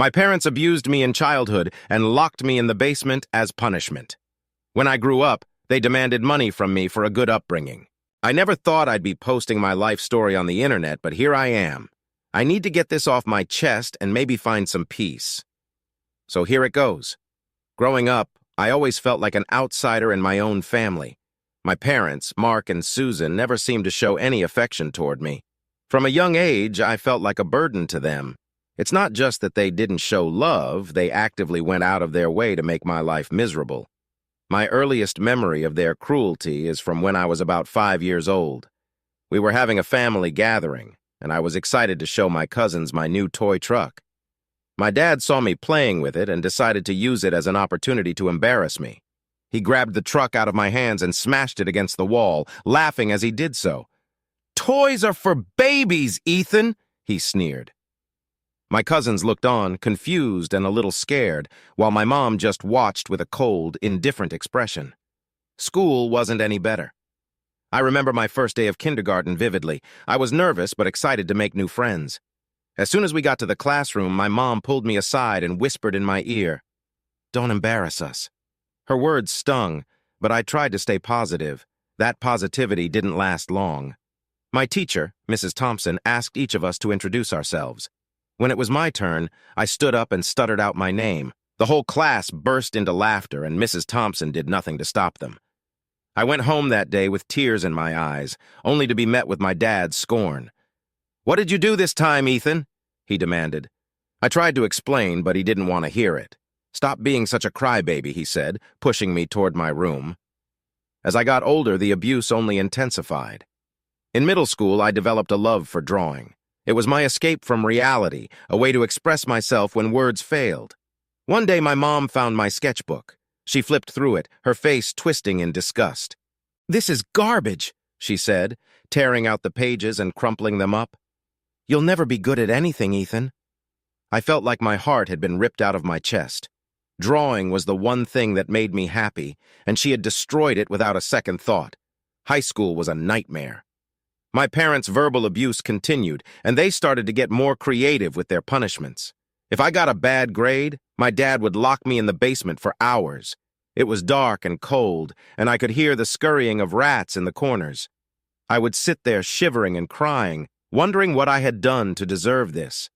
My parents abused me in childhood and locked me in the basement as punishment. When I grew up, they demanded money from me for a good upbringing. I never thought I'd be posting my life story on the internet, but here I am. I need to get this off my chest and maybe find some peace. So here it goes. Growing up, I always felt like an outsider in my own family. My parents, Mark and Susan, never seemed to show any affection toward me. From a young age, I felt like a burden to them. It's not just that they didn't show love, they actively went out of their way to make my life miserable. My earliest memory of their cruelty is from when I was about 5 years old. We were having a family gathering, and I was excited to show my cousins my new toy truck. My dad saw me playing with it and decided to use it as an opportunity to embarrass me. He grabbed the truck out of my hands and smashed it against the wall, laughing as he did so. "Toys are for babies, Ethan," he sneered. My cousins looked on, confused and a little scared, while my mom just watched with a cold, indifferent expression. School wasn't any better. I remember my first day of kindergarten vividly. I was nervous but excited to make new friends. As soon as we got to the classroom, my mom pulled me aside and whispered in my ear, "Don't embarrass us." Her words stung, but I tried to stay positive. That positivity didn't last long. My teacher, Mrs. Thompson, asked each of us to introduce ourselves. When it was my turn, I stood up and stuttered out my name. The whole class burst into laughter, and Mrs. Thompson did nothing to stop them. I went home that day with tears in my eyes, only to be met with my dad's scorn. "What did you do this time, Ethan?" he demanded. I tried to explain, but he didn't want to hear it. "Stop being such a crybaby," he said, pushing me toward my room. As I got older, the abuse only intensified. In middle school, I developed a love for drawing. It was my escape from reality, a way to express myself when words failed. One day, my mom found my sketchbook. She flipped through it, her face twisting in disgust. "This is garbage," she said, tearing out the pages and crumpling them up. "You'll never be good at anything, Ethan." I felt like my heart had been ripped out of my chest. Drawing was the one thing that made me happy, and she had destroyed it without a second thought. High school was a nightmare. My parents' verbal abuse continued, and they started to get more creative with their punishments. If I got a bad grade, my dad would lock me in the basement for hours. It was dark and cold, and I could hear the scurrying of rats in the corners. I would sit there shivering and crying, wondering what I had done to deserve this.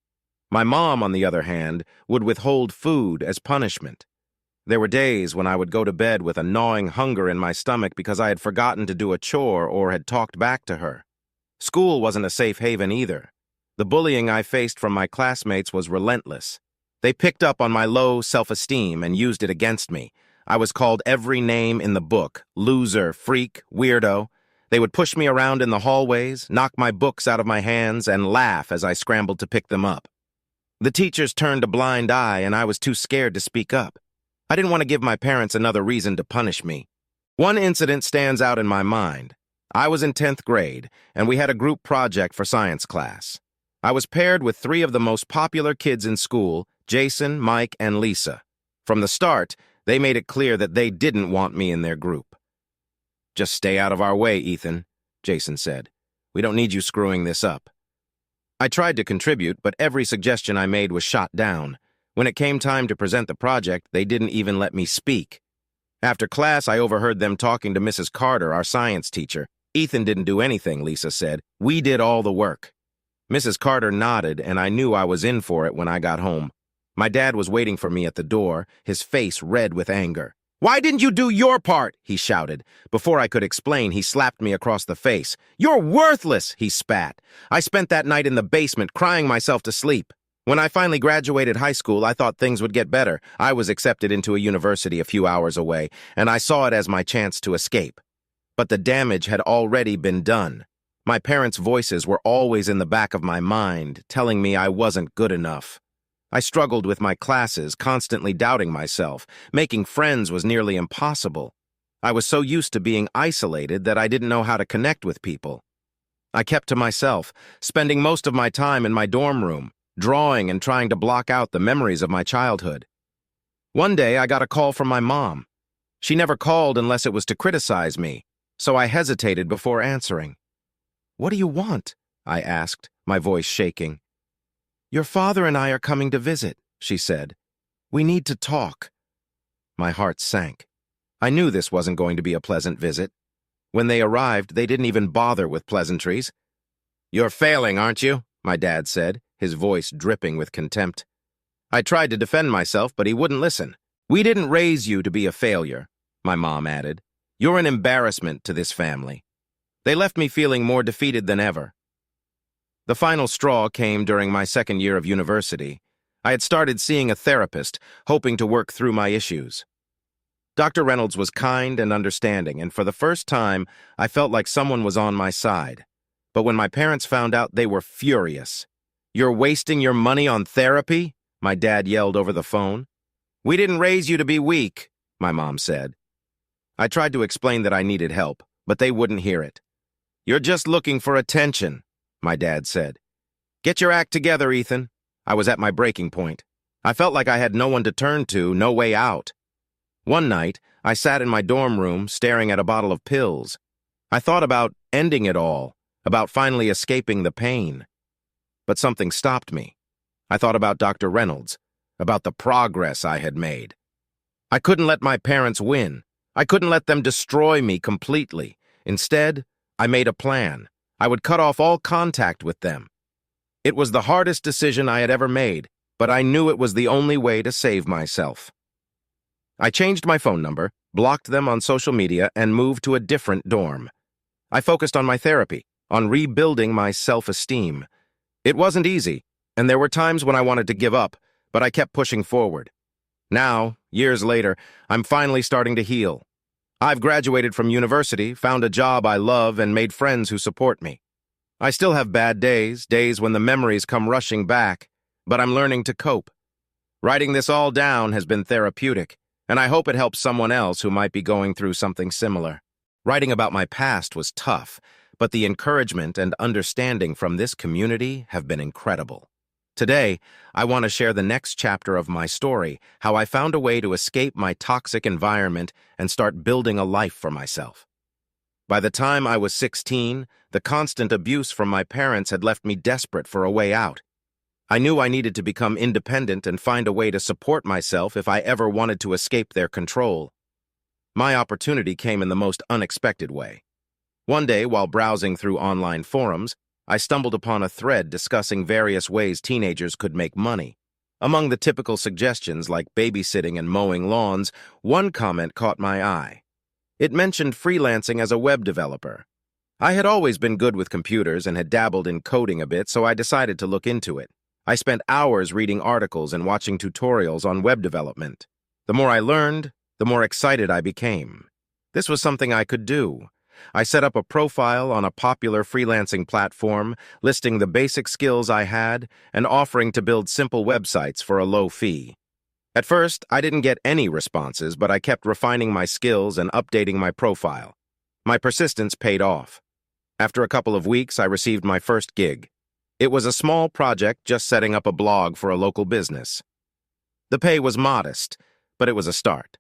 My mom, on the other hand, would withhold food as punishment. There were days when I would go to bed with a gnawing hunger in my stomach because I had forgotten to do a chore or had talked back to her. School wasn't a safe haven either. The bullying I faced from my classmates was relentless. They picked up on my low self-esteem and used it against me. I was called every name in the book: loser, freak, weirdo. They would push me around in the hallways, knock my books out of my hands, and laugh as I scrambled to pick them up. The teachers turned a blind eye, and I was too scared to speak up. I didn't want to give my parents another reason to punish me. One incident stands out in my mind. I was in 10th grade, and we had a group project for science class. I was paired with 3 of the most popular kids in school, Jason, Mike, and Lisa. From the start, they made it clear that they didn't want me in their group. "Just stay out of our way, Ethan," Jason said. "We don't need you screwing this up." I tried to contribute, but every suggestion I made was shot down. When it came time to present the project, they didn't even let me speak. After class, I overheard them talking to Mrs. Carter, our science teacher. "Ethan didn't do anything," Lisa said. "We did all the work." Mrs. Carter nodded, and I knew I was in for it when I got home. My dad was waiting for me at the door, his face red with anger. "Why didn't you do your part?" he shouted. Before I could explain, he slapped me across the face. "You're worthless," he spat. I spent that night in the basement, crying myself to sleep. When I finally graduated high school, I thought things would get better. I was accepted into a university a few hours away, and I saw it as my chance to escape. But the damage had already been done. My parents' voices were always in the back of my mind, telling me I wasn't good enough. I struggled with my classes, constantly doubting myself. Making friends was nearly impossible. I was so used to being isolated that I didn't know how to connect with people. I kept to myself, spending most of my time in my dorm room, drawing and trying to block out the memories of my childhood. One day, I got a call from my mom. She never called unless it was to criticize me, so I hesitated before answering. "What do you want?" I asked, my voice shaking. "Your father and I are coming to visit," she said. "We need to talk." My heart sank. I knew this wasn't going to be a pleasant visit. When they arrived, they didn't even bother with pleasantries. "You're failing, aren't you?" my dad said, his voice dripping with contempt. I tried to defend myself, but he wouldn't listen. "We didn't raise you to be a failure," my mom added. "You're an embarrassment to this family." They left me feeling more defeated than ever. The final straw came during my second year of university. I had started seeing a therapist, hoping to work through my issues. Dr. Reynolds was kind and understanding, and for the first time, I felt like someone was on my side. But when my parents found out, they were furious. "You're wasting your money on therapy?" my dad yelled over the phone. "We didn't raise you to be weak," my mom said. I tried to explain that I needed help, but they wouldn't hear it. "You're just looking for attention," my dad said. "Get your act together, Ethan." I was at my breaking point. I felt like I had no one to turn to, no way out. One night, I sat in my dorm room staring at a bottle of pills. I thought about ending it all, about finally escaping the pain. But something stopped me. I thought about Dr. Reynolds, about the progress I had made. I couldn't let my parents win. I couldn't let them destroy me completely. Instead, I made a plan. I would cut off all contact with them. It was the hardest decision I had ever made, but I knew it was the only way to save myself. I changed my phone number, blocked them on social media, and moved to a different dorm. I focused on my therapy, on rebuilding my self-esteem. It wasn't easy, and there were times when I wanted to give up, but I kept pushing forward. Now, years later, I'm finally starting to heal. I've graduated from university, found a job I love, and made friends who support me. I still have bad days, days when the memories come rushing back, but I'm learning to cope. Writing this all down has been therapeutic, and I hope it helps someone else who might be going through something similar. Writing about my past was tough, but the encouragement and understanding from this community have been incredible. Today, I want to share the next chapter of my story, how I found a way to escape my toxic environment and start building a life for myself. By the time I was 16, the constant abuse from my parents had left me desperate for a way out. I knew I needed to become independent and find a way to support myself if I ever wanted to escape their control. My opportunity came in the most unexpected way. One day, while browsing through online forums, I stumbled upon a thread discussing various ways teenagers could make money. Among the typical suggestions like babysitting and mowing lawns, one comment caught my eye. It mentioned freelancing as a web developer. I had always been good with computers and had dabbled in coding a bit, so I decided to look into it. I spent hours reading articles and watching tutorials on web development. The more I learned, the more excited I became. This was something I could do. I set up a profile on a popular freelancing platform, listing the basic skills I had and offering to build simple websites for a low fee. At first, I didn't get any responses, but I kept refining my skills and updating my profile. My persistence paid off. After a couple of weeks, I received my first gig. It was a small project just setting up a blog for a local business. The pay was modest, but it was a start.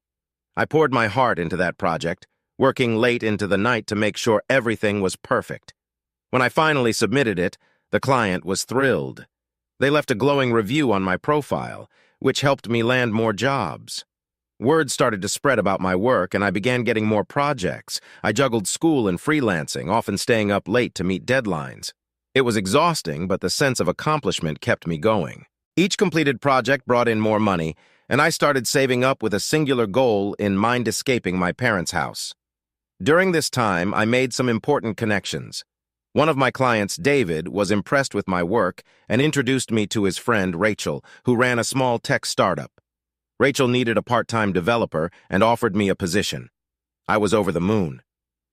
I poured my heart into that project, working late into the night to make sure everything was perfect. When I finally submitted it, the client was thrilled. They left a glowing review on my profile, which helped me land more jobs. Word started to spread about my work, and I began getting more projects. I juggled school and freelancing, often staying up late to meet deadlines. It was exhausting, but the sense of accomplishment kept me going. Each completed project brought in more money, and I started saving up with a singular goal in mind escaping my parents' house. During this time, I made some important connections. One of my clients, David, was impressed with my work and introduced me to his friend, Rachel, who ran a small tech startup. Rachel needed a part-time developer and offered me a position. I was over the moon.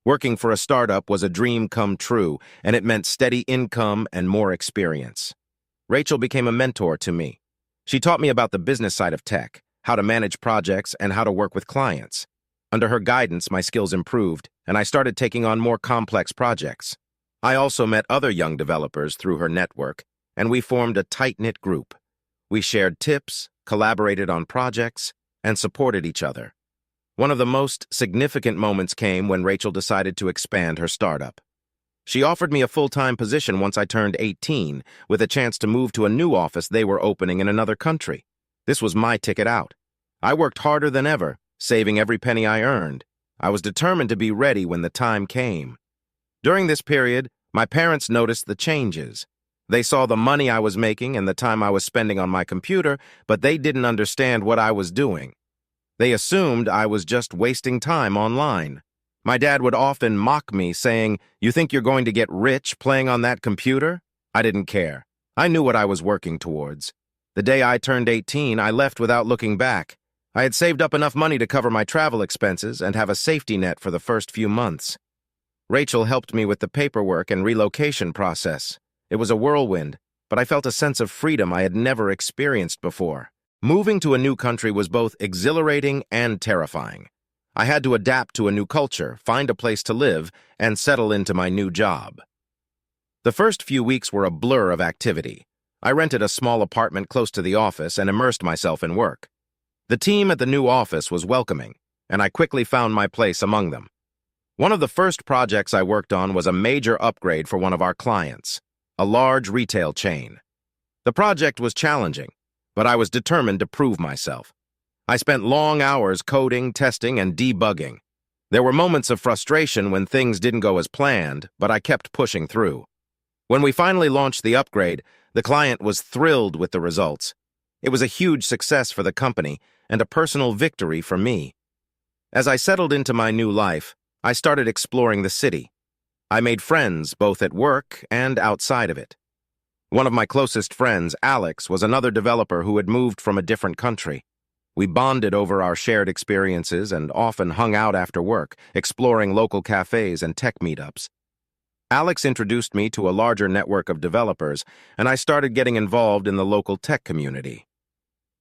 Working for a startup was a dream come true, and it meant steady income and more experience. Rachel became a mentor to me. She taught me about the business side of tech, how to manage projects, and how to work with clients. Under her guidance, my skills improved, and I started taking on more complex projects. I also met other young developers through her network, and we formed a tight-knit group. We shared tips, collaborated on projects, and supported each other. One of the most significant moments came when Rachel decided to expand her startup. She offered me a full-time position once I turned 18, with a chance to move to a new office they were opening in another country. This was my ticket out. I worked harder than ever, saving every penny I earned. I was determined to be ready when the time came. During this period, my parents noticed the changes. They saw the money I was making and the time I was spending on my computer, but they didn't understand what I was doing. They assumed I was just wasting time online. My dad would often mock me, saying, "You think you're going to get rich playing on that computer?" I didn't care. I knew what I was working towards. The day I turned 18, I left without looking back. I had saved up enough money to cover my travel expenses and have a safety net for the first few months. Rachel helped me with the paperwork and relocation process. It was a whirlwind, but I felt a sense of freedom I had never experienced before. Moving to a new country was both exhilarating and terrifying. I had to adapt to a new culture, find a place to live, and settle into my new job. The first few weeks were a blur of activity. I rented a small apartment close to the office and immersed myself in work. The team at the new office was welcoming, and I quickly found my place among them. One of the first projects I worked on was a major upgrade for one of our clients, a large retail chain. The project was challenging, but I was determined to prove myself. I spent long hours coding, testing, and debugging. There were moments of frustration when things didn't go as planned, but I kept pushing through. When we finally launched the upgrade, the client was thrilled with the results. It was a huge success for the company and a personal victory for me. As I settled into my new life, I started exploring the city. I made friends both at work and outside of it. One of my closest friends, Alex, was another developer who had moved from a different country. We bonded over our shared experiences and often hung out after work, exploring local cafes and tech meetups. Alex introduced me to a larger network of developers, and I started getting involved in the local tech community.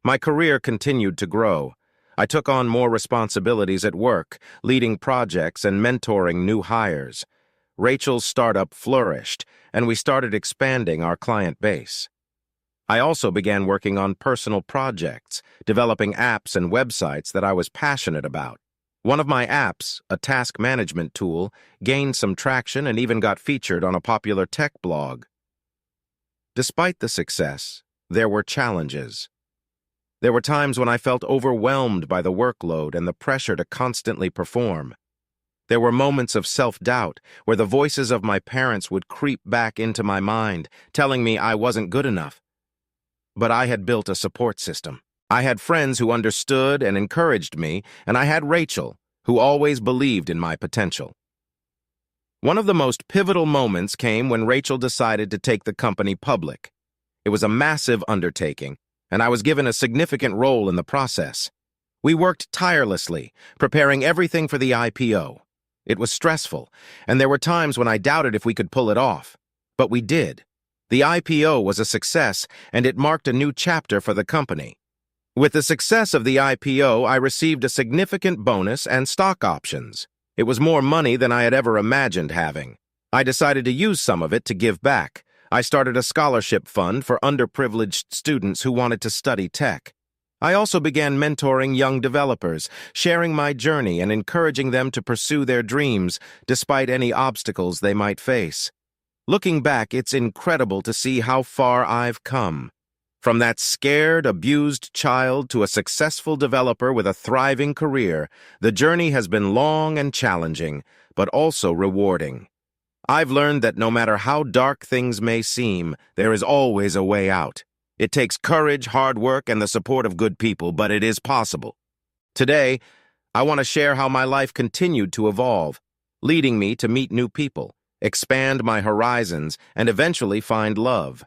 My career continued to grow. I took on more responsibilities at work, leading projects and mentoring new hires. Rachel's startup flourished, and we started expanding our client base. I also began working on personal projects, developing apps and websites that I was passionate about. One of my apps, a task management tool, gained some traction and even got featured on a popular tech blog. Despite the success, there were challenges. There were times when I felt overwhelmed by the workload and the pressure to constantly perform. There were moments of self-doubt where the voices of my parents would creep back into my mind, telling me I wasn't good enough. But I had built a support system. I had friends who understood and encouraged me, and I had Rachel, who always believed in my potential. One of the most pivotal moments came when Rachel decided to take the company public. It was a massive undertaking, and I was given a significant role in the process. We worked tirelessly, preparing everything for the IPO. It was stressful, and there were times when I doubted if we could pull it off. But we did. The IPO was a success, and it marked a new chapter for the company. With the success of the IPO, I received a significant bonus and stock options. It was more money than I had ever imagined having. I decided to use some of it to give back. I started a scholarship fund for underprivileged students who wanted to study tech. I also began mentoring young developers, sharing my journey and encouraging them to pursue their dreams despite any obstacles they might face. Looking back, it's incredible to see how far I've come. From that scared, abused child to a successful developer with a thriving career, the journey has been long and challenging, but also rewarding. I've learned that no matter how dark things may seem, there is always a way out. It takes courage, hard work, and the support of good people, but it is possible. Today, I want to share how my life continued to evolve, leading me to meet new people, expand my horizons, and eventually find love.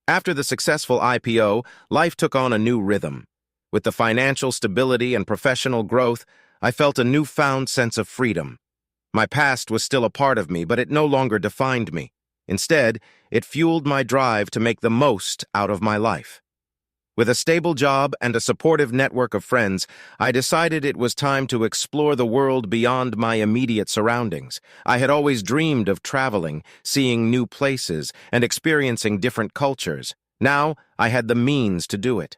After the successful IPO, life took on a new rhythm. With the financial stability and professional growth, I felt a newfound sense of freedom. My past was still a part of me, but it no longer defined me. Instead, it fueled my drive to make the most out of my life. With a stable job and a supportive network of friends, I decided it was time to explore the world beyond my immediate surroundings. I had always dreamed of traveling, seeing new places, and experiencing different cultures. Now, I had the means to do it.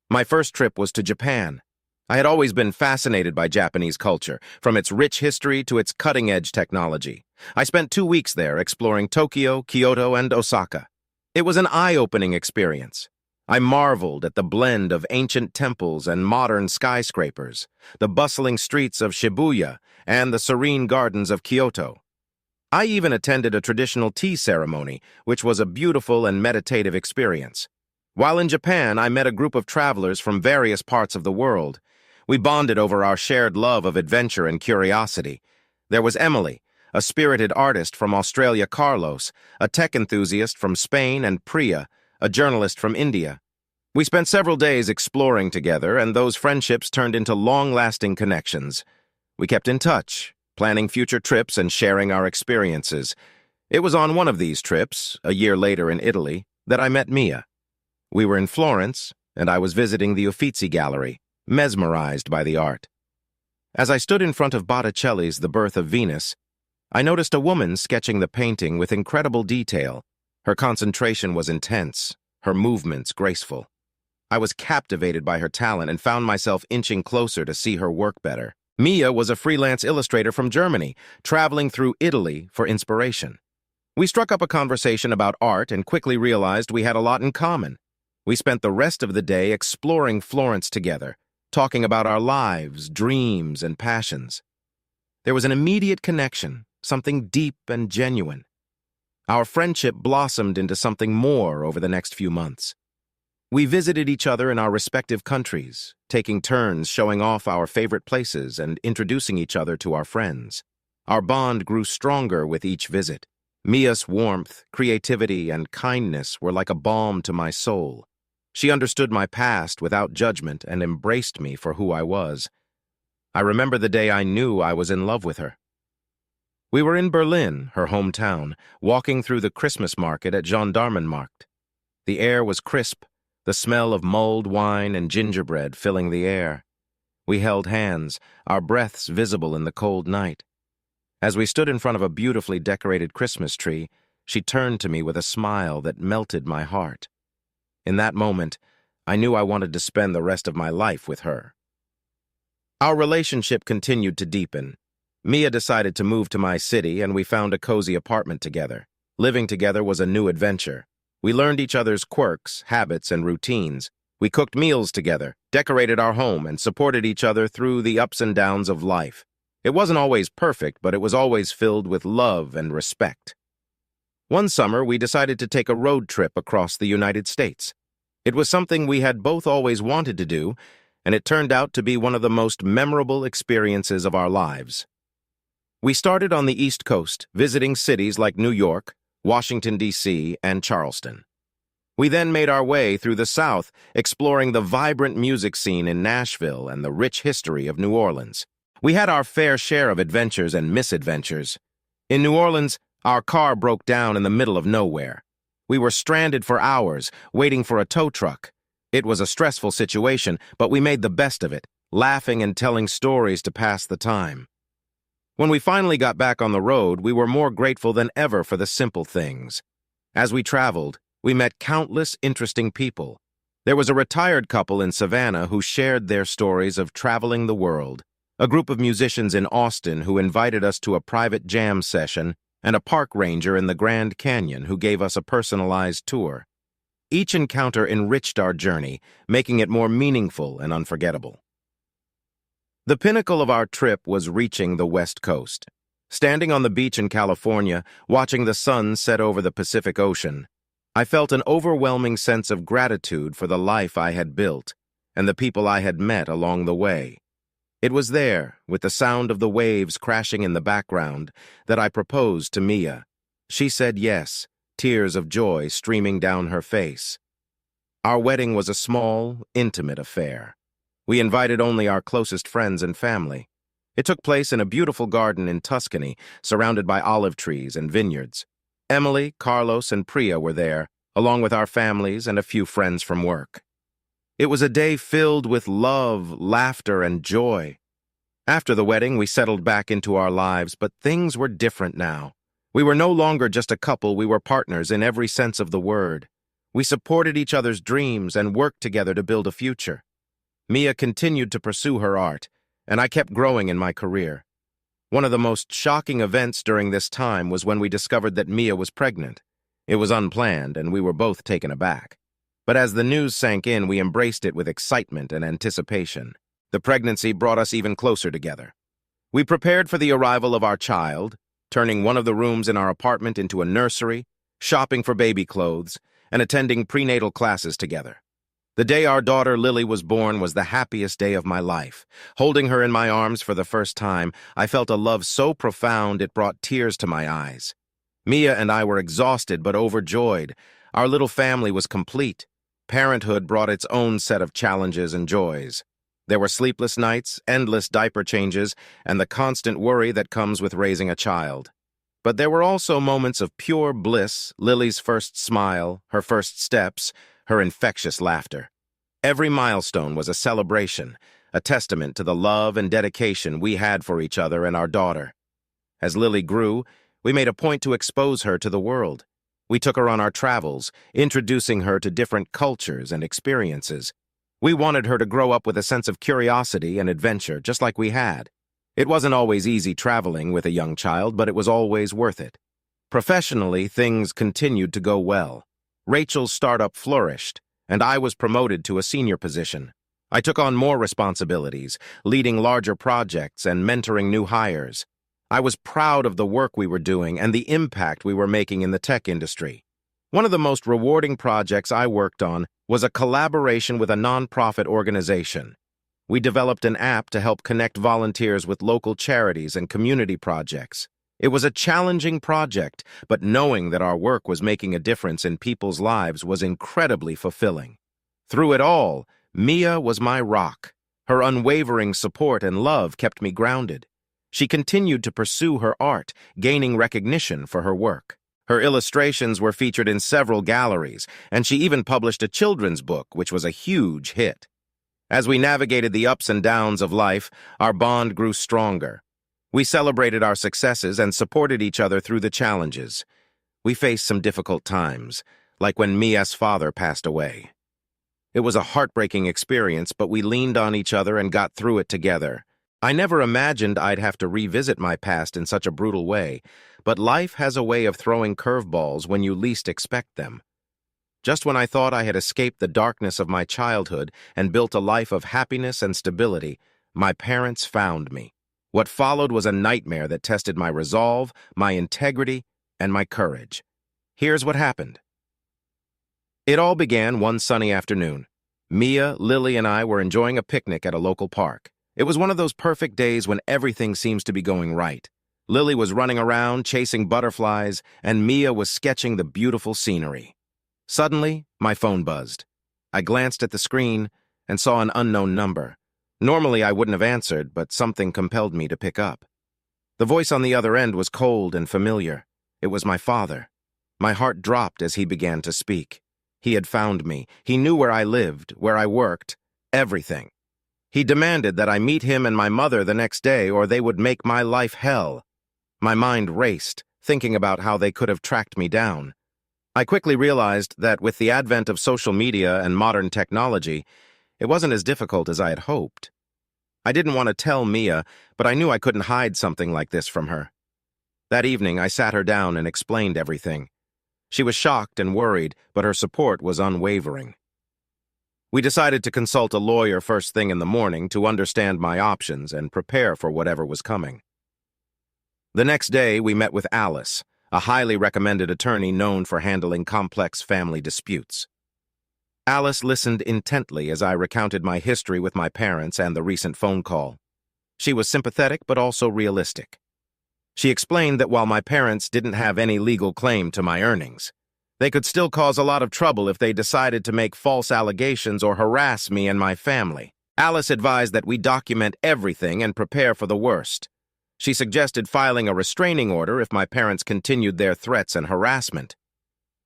My first trip was to Japan. I had always been fascinated by Japanese culture, from its rich history to its cutting-edge technology. I spent 2 weeks there exploring Tokyo, Kyoto, and Osaka. It was an eye-opening experience. I marveled at the blend of ancient temples and modern skyscrapers, the bustling streets of Shibuya and the serene gardens of Kyoto. I even attended a traditional tea ceremony, which was a beautiful and meditative experience. While in Japan, I met a group of travelers from various parts of the world. We bonded over our shared love of adventure and curiosity. There was Emily, a spirited artist from Australia, Carlos, a tech enthusiast from Spain, and Priya, a journalist from India. We spent several days exploring together, and those friendships turned into long-lasting connections. We kept in touch, planning future trips and sharing our experiences. It was on one of these trips, a year later in Italy, that I met Mia. We were in Florence, and I was visiting the Uffizi Gallery, mesmerized by the art. As I stood in front of Botticelli's The Birth of Venus, I noticed a woman sketching the painting with incredible detail. Her concentration was intense, her movements graceful. I was captivated by her talent and found myself inching closer to see her work better. Mia was a freelance illustrator from Germany, traveling through Italy for inspiration. We struck up a conversation about art and quickly realized we had a lot in common. We spent the rest of the day exploring Florence together, talking about our lives, dreams, and passions. There was an immediate connection, something deep and genuine. Our friendship blossomed into something more over the next few months. We visited each other in our respective countries, taking turns showing off our favorite places and introducing each other to our friends. Our bond grew stronger with each visit. Mia's warmth, creativity, and kindness were like a balm to my soul. She understood my past without judgment and embraced me for who I was. I remember the day I knew I was in love with her. We were in Berlin, her hometown, walking through the Christmas market at Gendarmenmarkt. The air was crisp, the smell of mulled wine and gingerbread filling the air. We held hands, our breaths visible in the cold night. As we stood in front of a beautifully decorated Christmas tree, she turned to me with a smile that melted my heart. In that moment, I knew I wanted to spend the rest of my life with her. Our relationship continued to deepen. Mia decided to move to my city, and we found a cozy apartment together. Living together was a new adventure. We learned each other's quirks, habits, and routines. We cooked meals together, decorated our home, and supported each other through the ups and downs of life. It wasn't always perfect, but it was always filled with love and respect. One summer, we decided to take a road trip across the United States. It was something we had both always wanted to do, and it turned out to be one of the most memorable experiences of our lives. We started on the East Coast, visiting cities like New York, Washington, D.C., and Charleston. We then made our way through the South, exploring the vibrant music scene in Nashville and the rich history of New Orleans. We had our fair share of adventures and misadventures. In New Orleans, our car broke down in the middle of nowhere. We were stranded for hours, waiting for a tow truck. It was a stressful situation, but we made the best of it, laughing and telling stories to pass the time. When we finally got back on the road, we were more grateful than ever for the simple things. As we traveled, we met countless interesting people. There was a retired couple in Savannah who shared their stories of traveling the world, a group of musicians in Austin who invited us to a private jam session, and a park ranger in the Grand Canyon who gave us a personalized tour. Each encounter enriched our journey, making it more meaningful and unforgettable. The pinnacle of our trip was reaching the West Coast. Standing on the beach in California, watching the sun set over the Pacific Ocean, I felt an overwhelming sense of gratitude for the life I had built and the people I had met along the way. It was there, with the sound of the waves crashing in the background, that I proposed to Mia. She said yes, tears of joy streaming down her face. Our wedding was a small, intimate affair. We invited only our closest friends and family. It took place in a beautiful garden in Tuscany, surrounded by olive trees and vineyards. Emily, Carlos, and Priya were there, along with our families and a few friends from work. It was a day filled with love, laughter, and joy. After the wedding, we settled back into our lives, but things were different now. We were no longer just a couple, we were partners in every sense of the word. We supported each other's dreams and worked together to build a future. Mia continued to pursue her art, and I kept growing in my career. One of the most shocking events during this time was when we discovered that Mia was pregnant. It was unplanned, and we were both taken aback. But as the news sank in, we embraced it with excitement and anticipation. The pregnancy brought us even closer together. We prepared for the arrival of our child, turning one of the rooms in our apartment into a nursery, shopping for baby clothes, and attending prenatal classes together. The day our daughter Lily was born was the happiest day of my life. Holding her in my arms for the first time, I felt a love so profound it brought tears to my eyes. Mia and I were exhausted but overjoyed. Our little family was complete. Parenthood brought its own set of challenges and joys. There were sleepless nights, endless diaper changes, and the constant worry that comes with raising a child. But there were also moments of pure bliss, Lily's first smile, her first steps, her infectious laughter. Every milestone was a celebration, a testament to the love and dedication we had for each other and our daughter. As Lily grew, we made a point to expose her to the world. We took her on our travels, introducing her to different cultures and experiences. We wanted her to grow up with a sense of curiosity and adventure, just like we had. It wasn't always easy traveling with a young child, but it was always worth it. Professionally, things continued to go well. Rachel's startup flourished, and I was promoted to a senior position. I took on more responsibilities, leading larger projects and mentoring new hires. I was proud of the work we were doing and the impact we were making in the tech industry. One of the most rewarding projects I worked on was a collaboration with a nonprofit organization. We developed an app to help connect volunteers with local charities and community projects. It was a challenging project, but knowing that our work was making a difference in people's lives was incredibly fulfilling. Through it all, Mia was my rock. Her unwavering support and love kept me grounded. She continued to pursue her art, gaining recognition for her work. Her illustrations were featured in several galleries, and she even published a children's book, which was a huge hit. As we navigated the ups and downs of life, our bond grew stronger. We celebrated our successes and supported each other through the challenges. We faced some difficult times, like when Mia's father passed away. It was a heartbreaking experience, but we leaned on each other and got through it together. I never imagined I'd have to revisit my past in such a brutal way, but life has a way of throwing curveballs when you least expect them. Just when I thought I had escaped the darkness of my childhood and built a life of happiness and stability, my parents found me. What followed was a nightmare that tested my resolve, my integrity, and my courage. Here's what happened. It all began one sunny afternoon. Mia, Lily, and I were enjoying a picnic at a local park. It was one of those perfect days when everything seems to be going right. Lily was running around, chasing butterflies, and Mia was sketching the beautiful scenery. Suddenly, my phone buzzed. I glanced at the screen and saw an unknown number. Normally, I wouldn't have answered, but something compelled me to pick up. The voice on the other end was cold and familiar. It was my father. My heart dropped as he began to speak. He had found me. He knew where I lived, where I worked, everything. He demanded that I meet him and my mother the next day, or they would make my life hell. My mind raced, thinking about how they could have tracked me down. I quickly realized that with the advent of social media and modern technology, it wasn't as difficult as I had hoped. I didn't want to tell Mia, but I knew I couldn't hide something like this from her. That evening, I sat her down and explained everything. She was shocked and worried, but her support was unwavering. We decided to consult a lawyer first thing in the morning to understand my options and prepare for whatever was coming. The next day, we met with Alice, a highly recommended attorney known for handling complex family disputes. Alice listened intently as I recounted my history with my parents and the recent phone call. She was sympathetic but also realistic. She explained that while my parents didn't have any legal claim to my earnings, they could still cause a lot of trouble if they decided to make false allegations or harass me and my family. Alice advised that we document everything and prepare for the worst. She suggested filing a restraining order if my parents continued their threats and harassment.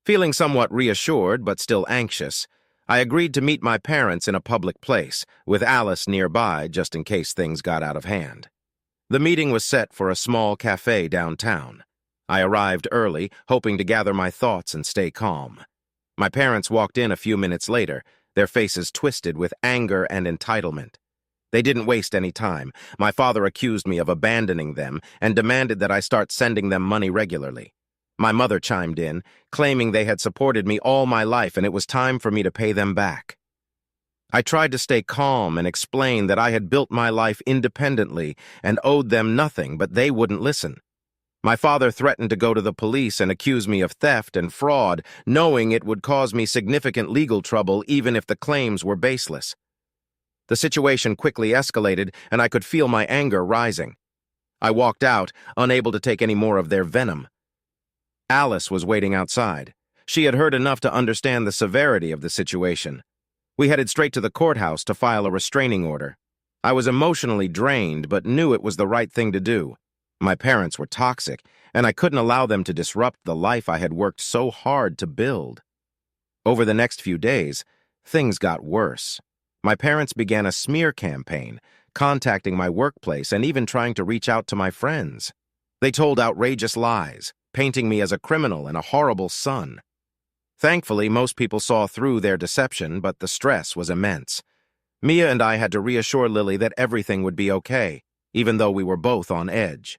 Feeling somewhat reassured but still anxious, I agreed to meet my parents in a public place, with Alice nearby just in case things got out of hand. The meeting was set for a small cafe downtown. I arrived early, hoping to gather my thoughts and stay calm. My parents walked in a few minutes later, their faces twisted with anger and entitlement. They didn't waste any time. My father accused me of abandoning them and demanded that I start sending them money regularly. My mother chimed in, claiming they had supported me all my life and it was time for me to pay them back. I tried to stay calm and explain that I had built my life independently and owed them nothing, but they wouldn't listen. My father threatened to go to the police and accuse me of theft and fraud, knowing it would cause me significant legal trouble even if the claims were baseless. The situation quickly escalated, and I could feel my anger rising. I walked out, unable to take any more of their venom. Alice was waiting outside. She had heard enough to understand the severity of the situation. We headed straight to the courthouse to file a restraining order. I was emotionally drained, but knew it was the right thing to do. My parents were toxic, and I couldn't allow them to disrupt the life I had worked so hard to build. Over the next few days, things got worse. My parents began a smear campaign, contacting my workplace and even trying to reach out to my friends. They told outrageous lies, painting me as a criminal and a horrible son. Thankfully, most people saw through their deception, but the stress was immense. Mia and I had to reassure Lily that everything would be okay, even though we were both on edge.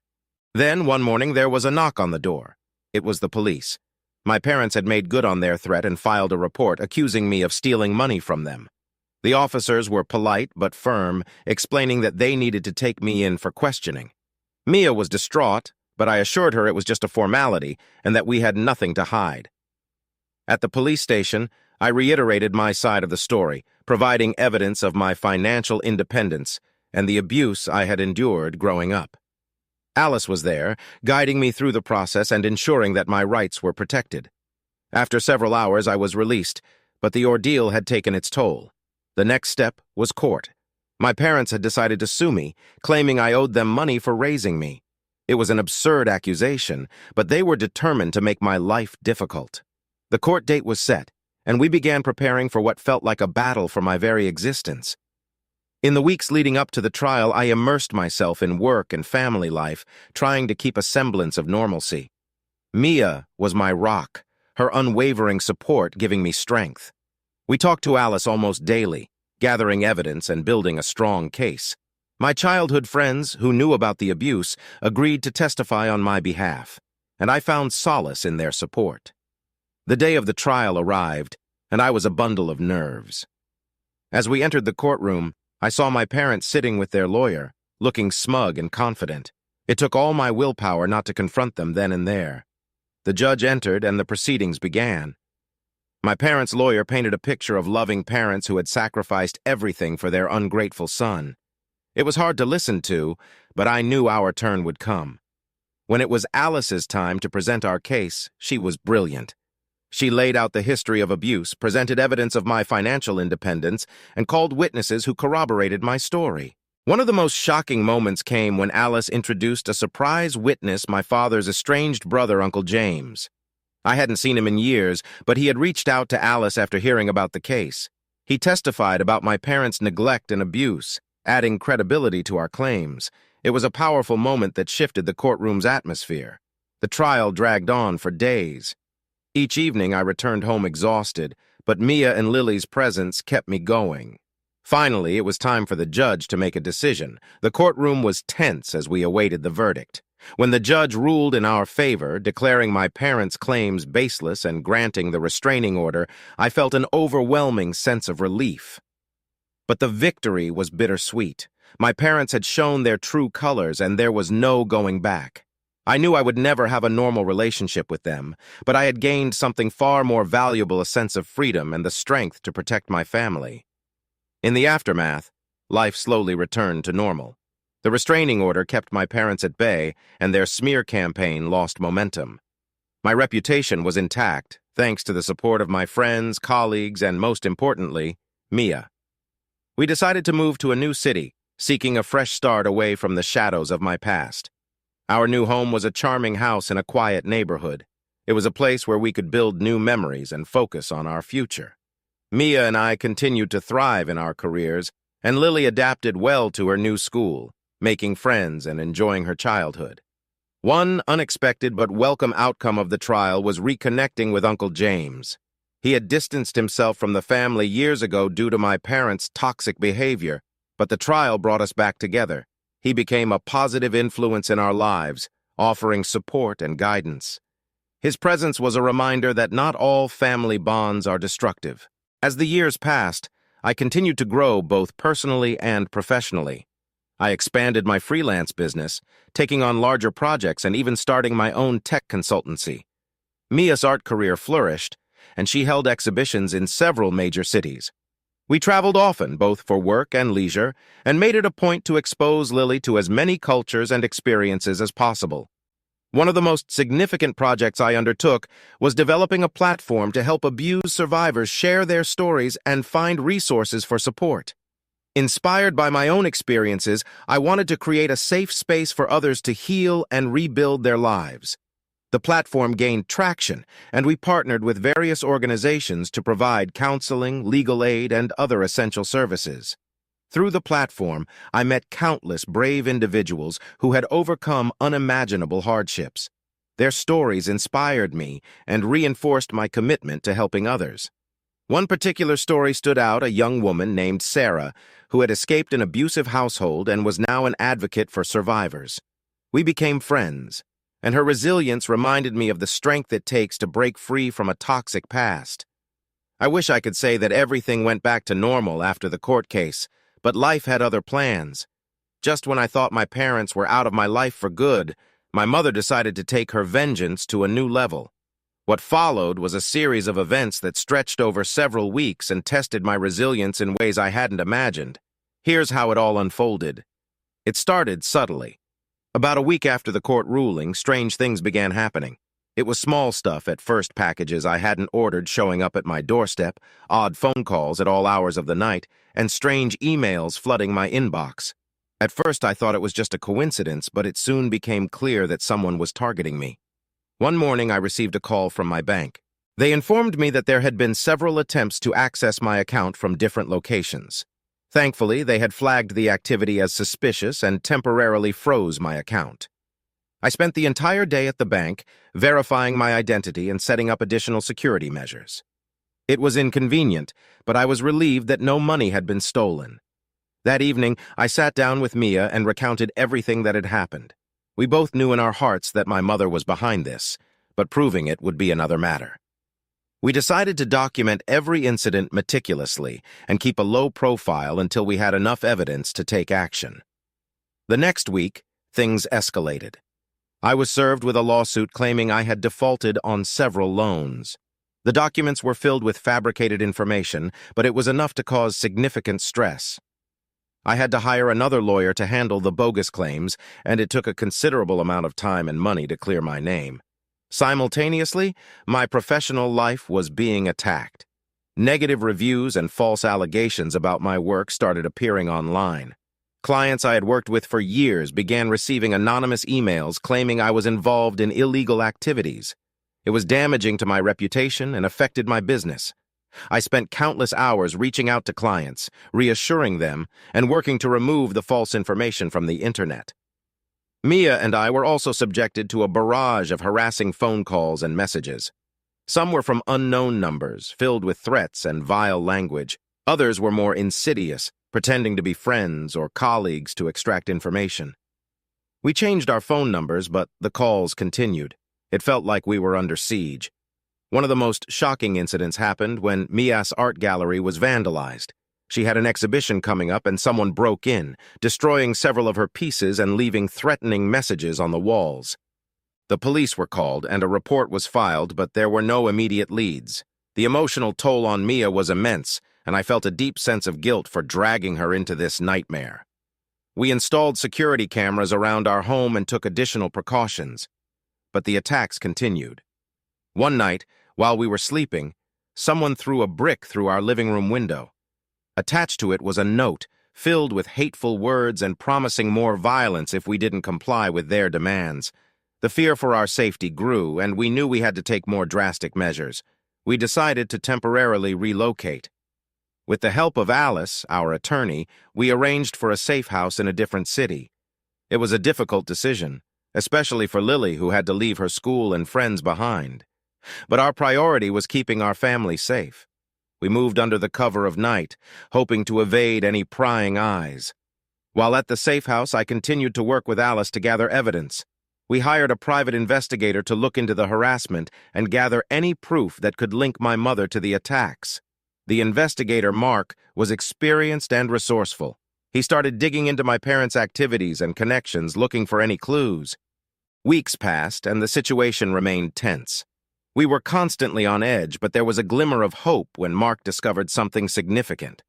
Then, one morning, there was a knock on the door. It was the police. My parents had made good on their threat and filed a report accusing me of stealing money from them. The officers were polite but firm, explaining that they needed to take me in for questioning. Mia was distraught, but I assured her it was just a formality and that we had nothing to hide. At the police station, I reiterated my side of the story, providing evidence of my financial independence and the abuse I had endured growing up. Alice was there, guiding me through the process and ensuring that my rights were protected. After several hours, I was released, but the ordeal had taken its toll. The next step was court. My parents had decided to sue me, claiming I owed them money for raising me. It was an absurd accusation, but they were determined to make my life difficult. The court date was set, and we began preparing for what felt like a battle for my very existence. In the weeks leading up to the trial, I immersed myself in work and family life, trying to keep a semblance of normalcy. Mia was my rock, her unwavering support giving me strength. We talked to Alice almost daily, gathering evidence and building a strong case. My childhood friends, who knew about the abuse, agreed to testify on my behalf, and I found solace in their support. The day of the trial arrived, and I was a bundle of nerves. As we entered the courtroom, I saw my parents sitting with their lawyer, looking smug and confident. It took all my willpower not to confront them then and there. The judge entered and the proceedings began. My parents' lawyer painted a picture of loving parents who had sacrificed everything for their ungrateful son. It was hard to listen to, but I knew our turn would come. When it was Alice's time to present our case, she was brilliant. She laid out the history of abuse, presented evidence of my financial independence, and called witnesses who corroborated my story. One of the most shocking moments came when Alice introduced a surprise witness, my father's estranged brother, Uncle James. I hadn't seen him in years, but he had reached out to Alice after hearing about the case. He testified about my parents' neglect and abuse, adding credibility to our claims. It was a powerful moment that shifted the courtroom's atmosphere. The trial dragged on for days. Each evening I returned home exhausted, but Mia and Lily's presence kept me going. Finally, it was time for the judge to make a decision. The courtroom was tense as we awaited the verdict. When the judge ruled in our favor, declaring my parents' claims baseless and granting the restraining order, I felt an overwhelming sense of relief. But the victory was bittersweet. My parents had shown their true colors, and there was no going back. I knew I would never have a normal relationship with them, but I had gained something far more valuable, a sense of freedom and the strength to protect my family. In the aftermath, life slowly returned to normal. The restraining order kept my parents at bay, and their smear campaign lost momentum. My reputation was intact, thanks to the support of my friends, colleagues, and most importantly, Mia. We decided to move to a new city, seeking a fresh start away from the shadows of my past. Our new home was a charming house in a quiet neighborhood. It was a place where we could build new memories and focus on our future. Mia and I continued to thrive in our careers, and Lily adapted well to her new school, making friends and enjoying her childhood. One unexpected but welcome outcome of the trial was reconnecting with Uncle James. He had distanced himself from the family years ago due to my parents' toxic behavior, but the trial brought us back together. He became a positive influence in our lives, offering support and guidance. His presence was a reminder that not all family bonds are destructive. As the years passed, I continued to grow both personally and professionally. I expanded my freelance business, taking on larger projects and even starting my own tech consultancy. Mia's art career flourished, and she held exhibitions in several major cities. We traveled often, both for work and leisure, and made it a point to expose Lily to as many cultures and experiences as possible. One of the most significant projects I undertook was developing a platform to help abused survivors share their stories and find resources for support. Inspired by my own experiences, I wanted to create a safe space for others to heal and rebuild their lives. The platform gained traction, and we partnered with various organizations to provide counseling, legal aid, and other essential services. Through the platform, I met countless brave individuals who had overcome unimaginable hardships. Their stories inspired me and reinforced my commitment to helping others. One particular story stood out: a young woman named Sarah, who had escaped an abusive household and was now an advocate for survivors. We became friends, and her resilience reminded me of the strength it takes to break free from a toxic past. I wish I could say that everything went back to normal after the court case, but life had other plans. Just when I thought my parents were out of my life for good, my mother decided to take her vengeance to a new level. What followed was a series of events that stretched over several weeks and tested my resilience in ways I hadn't imagined. Here's how it all unfolded. It started subtly. About a week after the court ruling, strange things began happening. It was small stuff at first: packages I hadn't ordered showing up at my doorstep, odd phone calls at all hours of the night, and strange emails flooding my inbox. At first I thought it was just a coincidence, but it soon became clear that someone was targeting me. One morning I received a call from my bank. They informed me that there had been several attempts to access my account from different locations. Thankfully, they had flagged the activity as suspicious and temporarily froze my account. I spent the entire day at the bank, verifying my identity and setting up additional security measures. It was inconvenient, but I was relieved that no money had been stolen. That evening, I sat down with Mia and recounted everything that had happened. We both knew in our hearts that my mother was behind this, but proving it would be another matter. We decided to document every incident meticulously and keep a low profile until we had enough evidence to take action. The next week, things escalated. I was served with a lawsuit claiming I had defaulted on several loans. The documents were filled with fabricated information, but it was enough to cause significant stress. I had to hire another lawyer to handle the bogus claims, and it took a considerable amount of time and money to clear my name. Simultaneously, my professional life was being attacked. Negative reviews and false allegations about my work started appearing online. Clients I had worked with for years began receiving anonymous emails claiming I was involved in illegal activities. It was damaging to my reputation and affected my business. I spent countless hours reaching out to clients, reassuring them, and working to remove the false information from the internet. Mia and I were also subjected to a barrage of harassing phone calls and messages. Some were from unknown numbers, filled with threats and vile language. Others were more insidious, pretending to be friends or colleagues to extract information. We changed our phone numbers, but the calls continued. It felt like we were under siege. One of the most shocking incidents happened when Mia's art gallery was vandalized. She had an exhibition coming up and someone broke in, destroying several of her pieces and leaving threatening messages on the walls. The police were called and a report was filed, but there were no immediate leads. The emotional toll on Mia was immense, and I felt a deep sense of guilt for dragging her into this nightmare. We installed security cameras around our home and took additional precautions, but the attacks continued. One night, while we were sleeping, someone threw a brick through our living room window. Attached to it was a note filled with hateful words and promising more violence if we didn't comply with their demands. The fear for our safety grew, and we knew we had to take more drastic measures. We decided to temporarily relocate. With the help of Alice, our attorney, we arranged for a safe house in a different city. It was a difficult decision, especially for Lily, who had to leave her school and friends behind. But our priority was keeping our family safe. We moved under the cover of night, hoping to evade any prying eyes. While at the safe house, I continued to work with Alice to gather evidence. We hired a private investigator to look into the harassment and gather any proof that could link my mother to the attacks. The investigator, Mark, was experienced and resourceful. He started digging into my parents' activities and connections, looking for any clues. Weeks passed, and the situation remained tense. We were constantly on edge, but there was a glimmer of hope when Mark discovered something significant.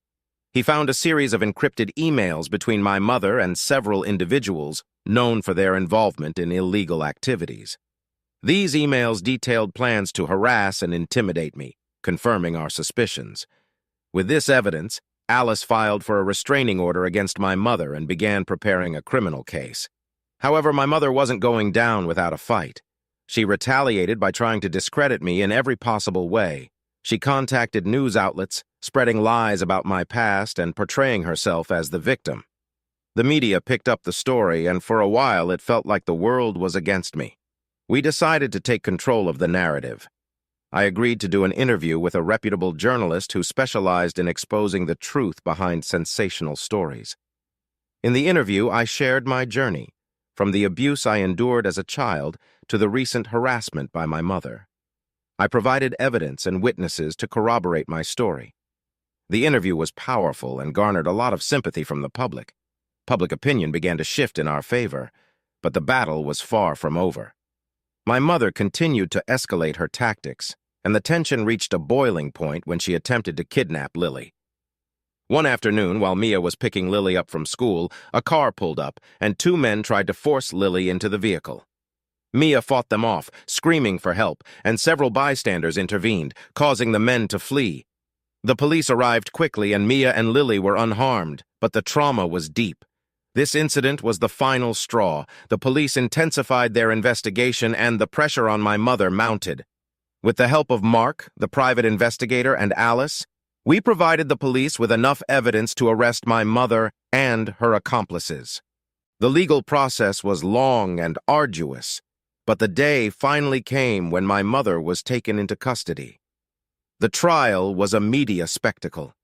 He found a series of encrypted emails between my mother and several individuals known for their involvement in illegal activities. These emails detailed plans to harass and intimidate me, confirming our suspicions. With this evidence, Alice filed for a restraining order against my mother and began preparing a criminal case. However, my mother wasn't going down without a fight. She retaliated by trying to discredit me in every possible way. She contacted news outlets, spreading lies about my past and portraying herself as the victim. The media picked up the story, and for a while it felt like the world was against me. We decided to take control of the narrative. I agreed to do an interview with a reputable journalist who specialized in exposing the truth behind sensational stories. In the interview, I shared my journey, from the abuse I endured as a child to the recent harassment by my mother. I provided evidence and witnesses to corroborate my story. The interview was powerful and garnered a lot of sympathy from the public. Public opinion began to shift in our favor, but the battle was far from over. My mother continued to escalate her tactics, and the tension reached a boiling point when she attempted to kidnap Lily. One afternoon, while Mia was picking Lily up from school, a car pulled up, and two men tried to force Lily into the vehicle. Mia fought them off, screaming for help, and several bystanders intervened, causing the men to flee. The police arrived quickly, and Mia and Lily were unharmed, but the trauma was deep. This incident was the final straw. The police intensified their investigation, and the pressure on my mother mounted. With the help of Mark, the private investigator, and Alice, we provided the police with enough evidence to arrest my mother and her accomplices. The legal process was long and arduous, but the day finally came when my mother was taken into custody. The trial was a media spectacle.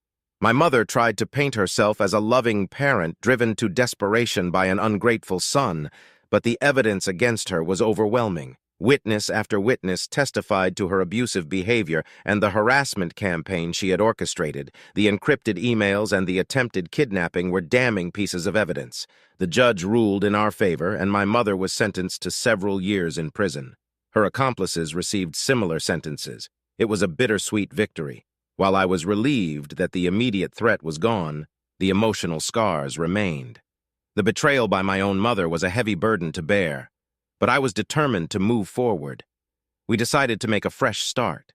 My mother tried to paint herself as a loving parent driven to desperation by an ungrateful son, but the evidence against her was overwhelming. Witness after witness testified to her abusive behavior and the harassment campaign she had orchestrated. The encrypted emails and the attempted kidnapping were damning pieces of evidence. The judge ruled in our favor, and my mother was sentenced to several years in prison. Her accomplices received similar sentences. It was a bittersweet victory. While I was relieved that the immediate threat was gone, the emotional scars remained. The betrayal by my own mother was a heavy burden to bear, but I was determined to move forward. We decided to make a fresh start.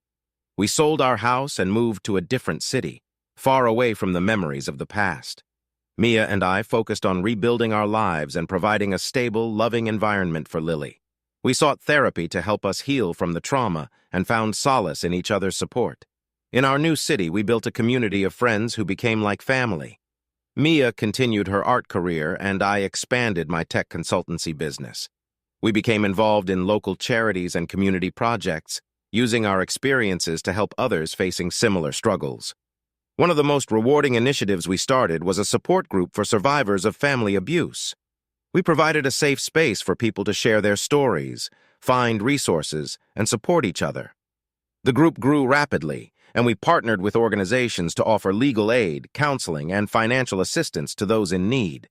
We sold our house and moved to a different city, far away from the memories of the past. Mia and I focused on rebuilding our lives and providing a stable, loving environment for Lily. We sought therapy to help us heal from the trauma and found solace in each other's support. In our new city, we built a community of friends who became like family. Mia continued her art career, and I expanded my tech consultancy business. We became involved in local charities and community projects, using our experiences to help others facing similar struggles. One of the most rewarding initiatives we started was a support group for survivors of family abuse. We provided a safe space for people to share their stories, find resources, and support each other. The group grew rapidly, and we partnered with organizations to offer legal aid, counseling, and financial assistance to those in need.